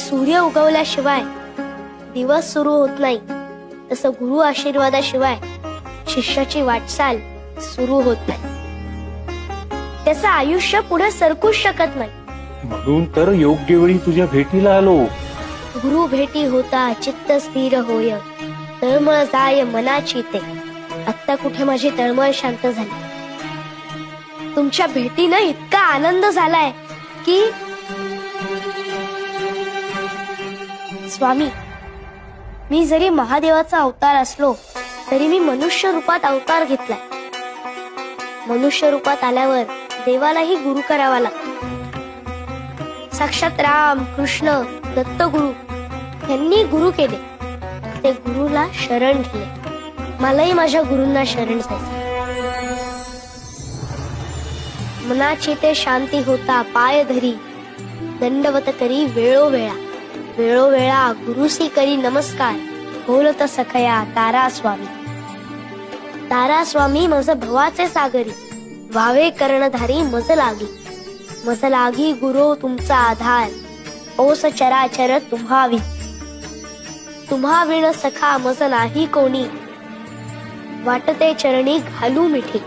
सूर्य उगवल्याशिवाय दिवस सुरू होत नाही, तसं गुरु आशीर्वादाशिवाय शिष्याची वाटचाल सुरू होत नाही. त्याचं आयुष्य पुढे सरकूच शकत नाही. म्हणून तर योग्य वेळी तुझ्या भेटीला आलो. गुरु भेटी होता चित्त स्थिर होय, तळमळ जाय मनाची ते. आता कुठे माझी तळमळ शांत झाली. तुमच्या भेटीनं इतका आनंद झालाय की स्वामी, मी जरी महादेवाचा अवतार असलो तरी मी मनुष्य रूपात अवतार घेतलाय. मनुष्य रूपात आल्यावर देवालाही गुरु करावा लागतो. साक्षात राम कृष्ण दत्तगुरु यांनी गुरु केले. ते गुरुला शरण दिले. मलाही माझ्या गुरूंना शरण जायचं. मनाची ते शांती होता पाय धरी, दंडवत करी वेळोवेळा. वेळोवेळा गुरुसी करी नमस्कार, बोलत सखया तारा स्वामी. तारा स्वामी मज भवाचे सागरी, व्हावे कर्णधारी मज लागी. मज लागी गुरु तुमचा आधार, ओस चराचर तुम्हावी. तुम्हा विण सखा मज नाही कोणी, वाटते चरणी घालू मिठी.